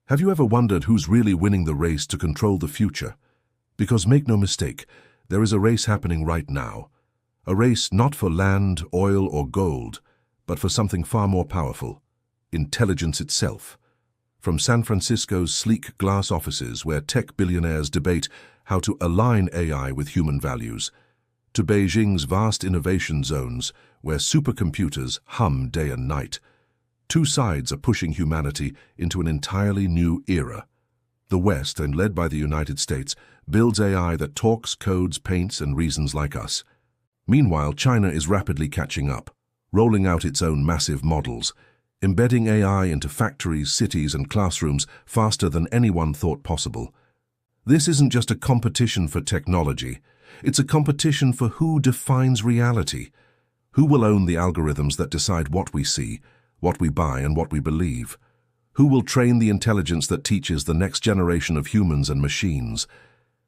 Have you ever wondered who's really winning the race to control the future? Because make no mistake, there is a race happening right now. A race not for land, oil, or gold, but for something far more powerful: intelligence itself. From San Francisco's sleek glass offices where tech billionaires debate how to align AI with human values, to Beijing's vast innovation zones where supercomputers hum day and night, two sides are pushing humanity into an entirely new era. The West, and led by the United States, builds AI that talks, codes, paints, and reasons like us. Meanwhile, China is rapidly catching up, rolling out its own massive models, embedding AI into factories, cities, and classrooms faster than anyone thought possible. This isn't just a competition for technology, it's a competition for who defines reality. Who will own the algorithms that decide what we see, what we buy, and what we believe? Who will train the intelligence that teaches the next generation of humans and machines?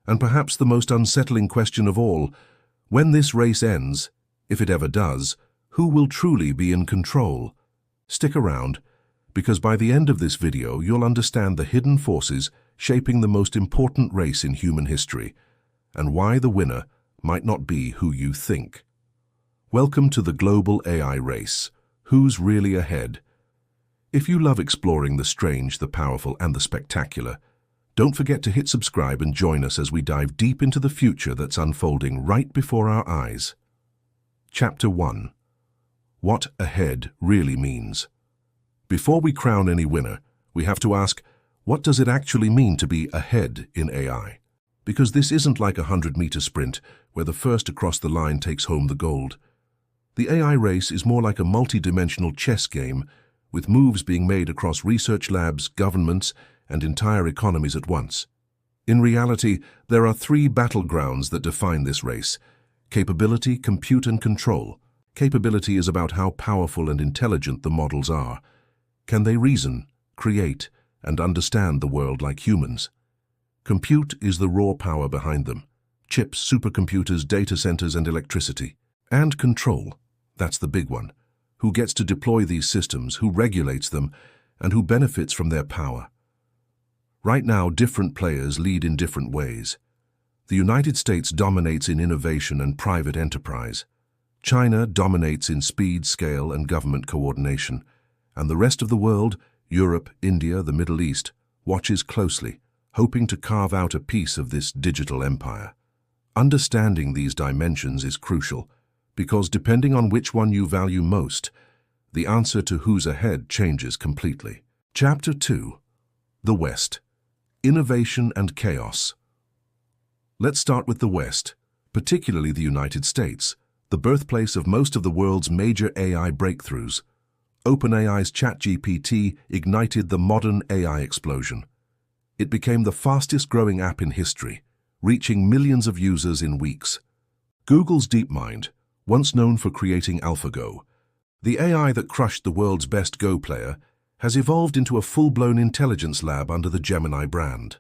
And perhaps the most unsettling question of all, when this race ends, if it ever does, who will truly be in control? Stick around, because by the end of this video you'll understand the hidden forces shaping the most important race in human history, and why the winner might not be who you think. Welcome to the global AI race. Who's really ahead? If you love exploring the strange, the powerful, and the spectacular, don't forget to hit subscribe and join us as we dive deep into the future that's unfolding right before our eyes. Chapter 1. What ahead really means. Before we crown any winner, we have to ask, what does it actually mean to be ahead in AI? Because this isn't like a 100-meter sprint where the first across the line takes home the gold. The AI race is more like a multi-dimensional chess game, with moves being made across research labs, governments, and entire economies at once. In reality, there are three battlegrounds that define this race: capability, compute, and control. Capability is about how powerful and intelligent the models are. Can they reason, create, and understand the world like humans? Compute is the raw power behind them: chips, supercomputers, data centers, and electricity. And control, that's the big one. Who gets to deploy these systems, who regulates them, and who benefits from their power? Right now, different players lead in different ways. The United States dominates in innovation and private enterprise. China dominates in speed, scale, and government coordination. And the rest of the world, Europe, India, the Middle East, watches closely, hoping to carve out a piece of this digital empire. Understanding these dimensions is crucial, because depending on which one you value most, the answer to who's ahead changes completely. Chapter 2. The West. Innovation and Chaos. Let's start with the West, particularly the United States, the birthplace of most of the world's major AI breakthroughs. OpenAI's ChatGPT ignited the modern AI explosion. It became the fastest-growing app in history, reaching millions of users in weeks. Google's DeepMind, once known for creating AlphaGo, the AI that crushed the world's best Go player, has evolved into a full-blown intelligence lab under the Gemini brand.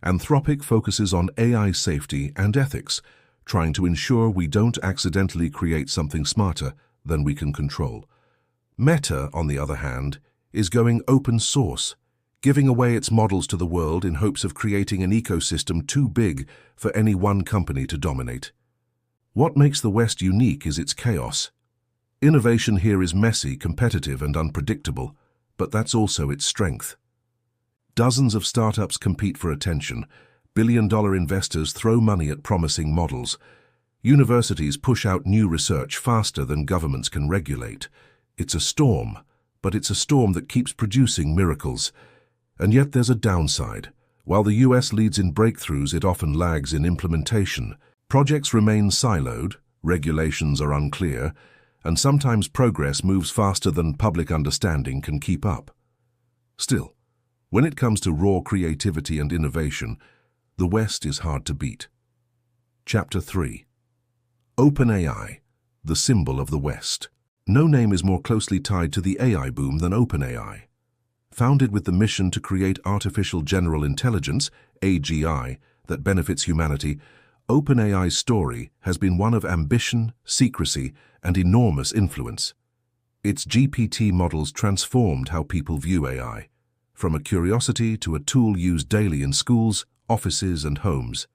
Anthropic focuses on AI safety and ethics, trying to ensure we don't accidentally create something smarter than we can control. Meta, on the other hand, is going open source, giving away its models to the world in hopes of creating an ecosystem too big for any one company to dominate. What makes the West unique is its chaos. Innovation here is messy, competitive, and unpredictable, but that's also its strength. Dozens of startups compete for attention. Billion-dollar investors throw money at promising models. Universities push out new research faster than governments can regulate. It's a storm, but it's a storm that keeps producing miracles. And yet there's a downside. While the US leads in breakthroughs, it often lags in implementation. Projects remain siloed, regulations are unclear, and sometimes progress moves faster than public understanding can keep up. Still, when it comes to raw creativity and innovation, the West is hard to beat. Chapter 3. OpenAI, the symbol of the West. No name is more closely tied to the AI boom than OpenAI. Founded with the mission to create artificial general intelligence, AGI, that benefits humanity, OpenAI's story has been one of ambition, secrecy, and enormous influence. Its GPT models transformed how people view AI, from a curiosity to a tool used daily in schools, offices, and homes.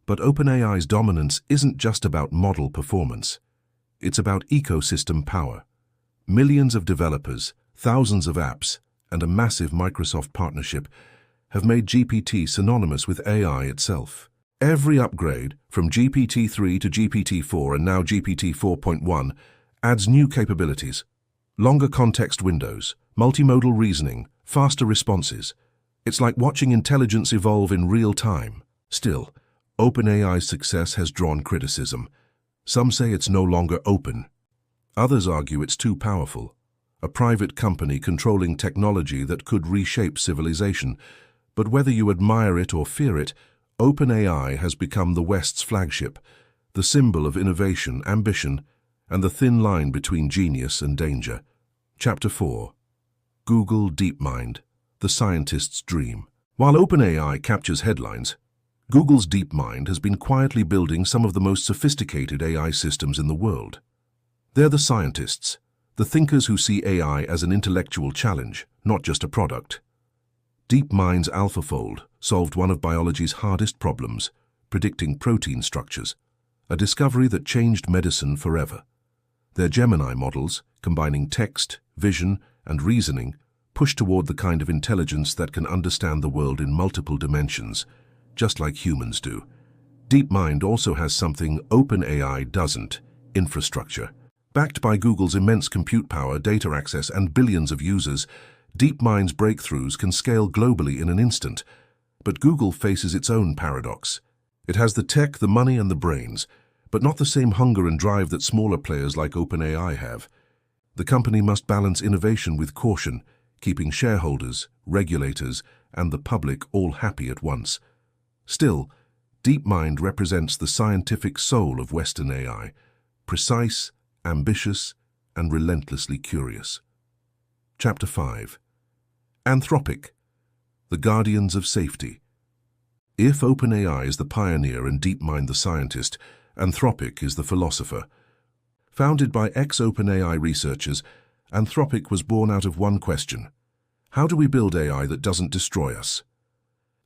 But OpenAI's dominance isn't just about model performance. It's about ecosystem power. Millions of developers, thousands of apps, and a massive Microsoft partnership have made GPT synonymous with AI itself. Every upgrade, from GPT-3 to GPT-4 and now GPT 4.1, adds new capabilities. Longer context windows, multimodal reasoning, faster responses. It's like watching intelligence evolve in real time. Still, OpenAI's success has drawn criticism. Some say it's no longer open. Others argue it's too powerful. A private company controlling technology that could reshape civilization. But whether you admire it or fear it, OpenAI has become the West's flagship, the symbol of innovation, ambition, and the thin line between genius and danger. Chapter 4. Google DeepMind, the scientist's dream. While OpenAI captures headlines, Google's DeepMind has been quietly building some of the most sophisticated AI systems in the world. They're the scientists, the thinkers who see AI as an intellectual challenge, not just a product. DeepMind's AlphaFold solved one of biology's hardest problems, predicting protein structures, a discovery that changed medicine forever. Their Gemini models, combining text, vision, and reasoning, push toward the kind of intelligence that can understand the world in multiple dimensions, just like humans do. DeepMind also has something OpenAI doesn't: infrastructure. Backed by Google's immense compute power, data access, and billions of users, DeepMind's breakthroughs can scale globally in an instant. But Google faces its own paradox. It has the tech, the money, and the brains, but not the same hunger and drive that smaller players like OpenAI have. The company must balance innovation with caution, keeping shareholders, regulators, and the public all happy at once. Still, DeepMind represents the scientific soul of Western AI, precise, ambitious, and relentlessly curious. Chapter 5. Anthropic, the guardians of safety. If OpenAI is the pioneer and DeepMind the scientist, Anthropic is the philosopher. Founded by ex-OpenAI researchers, Anthropic was born out of one question: how do we build AI that doesn't destroy us?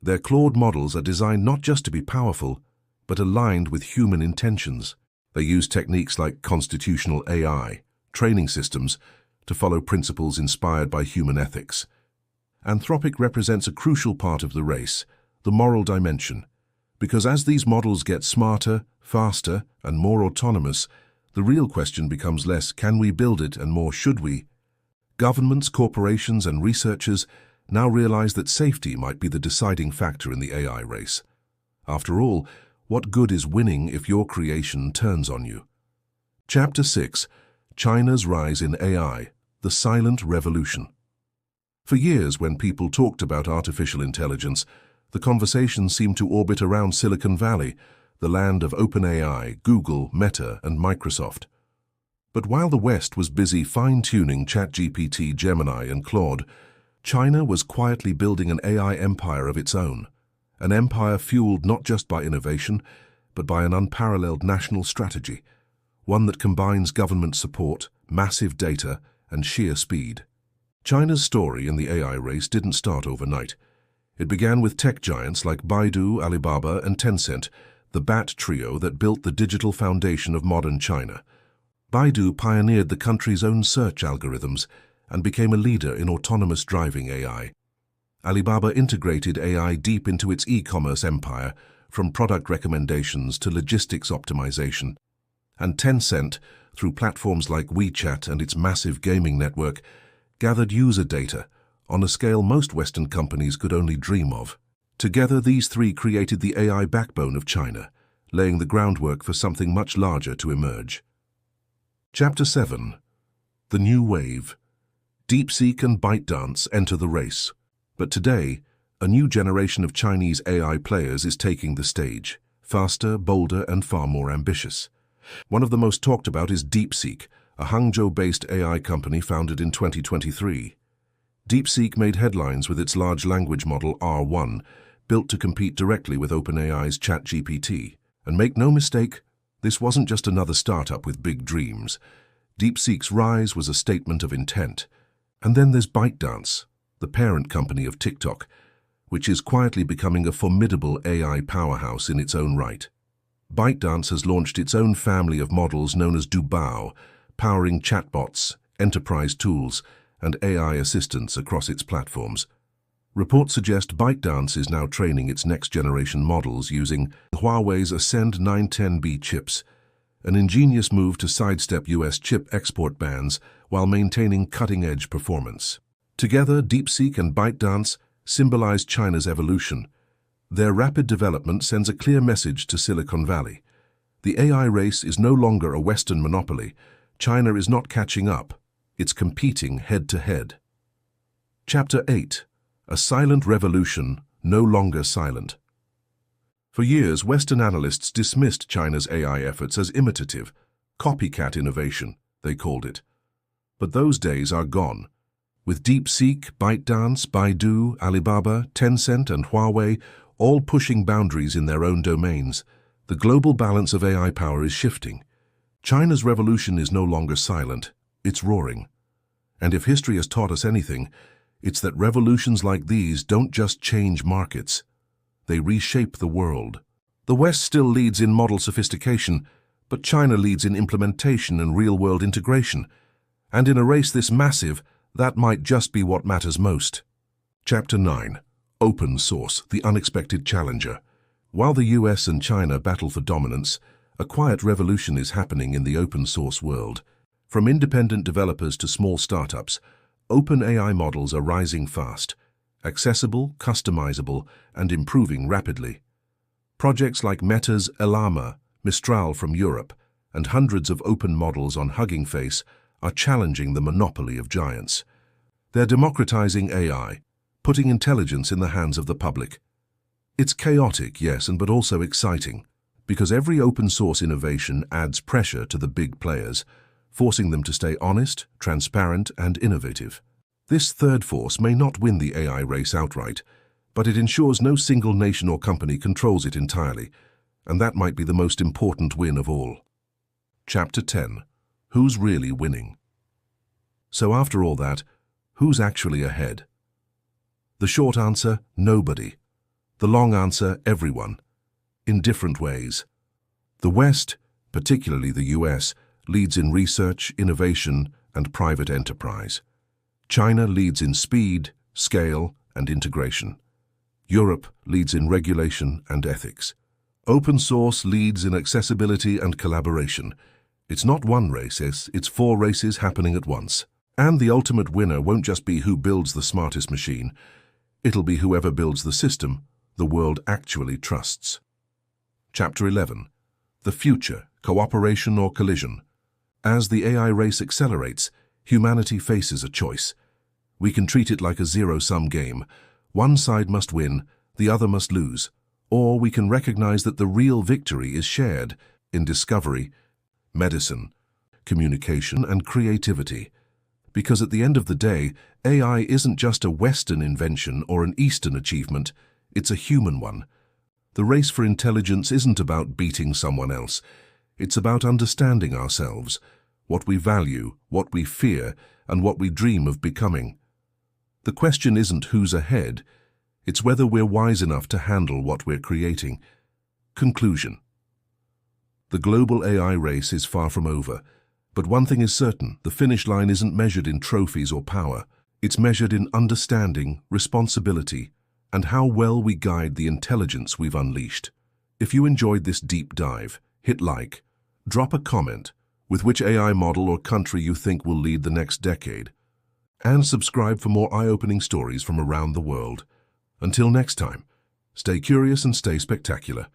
Their Claude models are designed not just to be powerful, but aligned with human intentions. They use techniques like constitutional AI, training systems, to follow principles inspired by human ethics. Anthropic represents a crucial part of the race, the moral dimension, because as these models get smarter, faster, and more autonomous, the real question becomes less can we build it and more should we. Governments, corporations, and researchers now realize that safety might be the deciding factor in the AI race. After all, what good is winning if your creation turns on you? Chapter 6. China's Rise in AI, the Silent Revolution. For years, when people talked about artificial intelligence, the conversation seemed to orbit around Silicon Valley, the land of OpenAI, Google, Meta, and Microsoft. But while the West was busy fine-tuning ChatGPT, Gemini, and Claude, China was quietly building an AI empire of its own, an empire fueled not just by innovation, but by an unparalleled national strategy, one that combines government support, massive data, and sheer speed. China's story in the AI race didn't start overnight. It began with tech giants like Baidu, Alibaba, and Tencent, the Bat trio that built the digital foundation of modern China. Baidu pioneered the country's own search algorithms and became a leader in autonomous driving AI. Alibaba integrated AI deep into its e-commerce empire, from product recommendations to logistics optimization. And Tencent, through platforms like WeChat and its massive gaming network, gathered user data on a scale most Western companies could only dream of. Together, these three created the AI backbone of China, laying the groundwork for something much larger to emerge. Chapter 7. The New Wave. DeepSeek and ByteDance enter the race. But today, a new generation of Chinese AI players is taking the stage, faster, bolder, and far more ambitious. One of the most talked about is DeepSeek, a Hangzhou-based AI company founded in 2023. DeepSeek made headlines with its large language model R1, built to compete directly with OpenAI's ChatGPT. And make no mistake, this wasn't just another startup with big dreams. DeepSeek's rise was a statement of intent. And then there's ByteDance, the parent company of TikTok, which is quietly becoming a formidable AI powerhouse in its own right. ByteDance has launched its own family of models known as Dubao, powering chatbots, enterprise tools, and AI assistants across its platforms. Reports suggest ByteDance is now training its next-generation models using Huawei's Ascend 910B chips, an ingenious move to sidestep US chip export bans while maintaining cutting-edge performance. Together, DeepSeek and ByteDance symbolize China's evolution. Their rapid development sends a clear message to Silicon Valley. The AI race is no longer a Western monopoly. China is not catching up. It's competing head-to-head. Chapter 8. A silent revolution, no longer silent. For years, Western analysts dismissed China's AI efforts as imitative, copycat innovation, they called it. But those days are gone. With DeepSeek, ByteDance, Baidu, Alibaba, Tencent, and Huawei all pushing boundaries in their own domains, the global balance of AI power is shifting. China's revolution is no longer silent, it's roaring. And if history has taught us anything, it's that revolutions like these don't just change markets. They reshape the world. The West still leads in model sophistication, but China leads in implementation and real-world integration. And in a race this massive, that might just be what matters most. Chapter 9. Open Source, the unexpected challenger. While the US and China battle for dominance, a quiet revolution is happening in the open source world. From independent developers to small startups, OpenAI models are rising fast, accessible, customizable, and improving rapidly. Projects like Meta's Llama, Mistral from Europe, and hundreds of open models on Hugging Face are challenging the monopoly of giants. They're democratizing AI, putting intelligence in the hands of the public. It's chaotic, yes, but also exciting, because every open-source innovation adds pressure to the big players, forcing them to stay honest, transparent, and innovative. This third force may not win the AI race outright, but it ensures no single nation or company controls it entirely, and that might be the most important win of all. Chapter 10. Who's really winning? So after all that, who's actually ahead? The short answer, nobody. The long answer, everyone. In different ways. The West, particularly the US, leads in research, innovation, and private enterprise. China leads in speed, scale, and integration. Europe leads in regulation and ethics. Open source leads in accessibility and collaboration. It's not one race, it's 4 races happening at once. And the ultimate winner won't just be who builds the smartest machine. It'll be whoever builds the system the world actually trusts. Chapter 11. The future, cooperation or collision. As the AI race accelerates, humanity faces a choice. We can treat it like a zero-sum game. One side must win, the other must lose. Or we can recognize that the real victory is shared in discovery, medicine, communication, and creativity. Because at the end of the day, AI isn't just a Western invention or an Eastern achievement, it's a human one. The race for intelligence isn't about beating someone else. It's about understanding ourselves, what we value, what we fear, and what we dream of becoming. The question isn't who's ahead, it's whether we're wise enough to handle what we're creating. Conclusion. The global AI race is far from over, but one thing is certain, the finish line isn't measured in trophies or power. It's measured in understanding, responsibility, and how well we guide the intelligence we've unleashed. If you enjoyed this deep dive, hit like, drop a comment with which AI model or country you think will lead the next decade, and subscribe for more eye-opening stories from around the world. Until next time, stay curious and stay spectacular.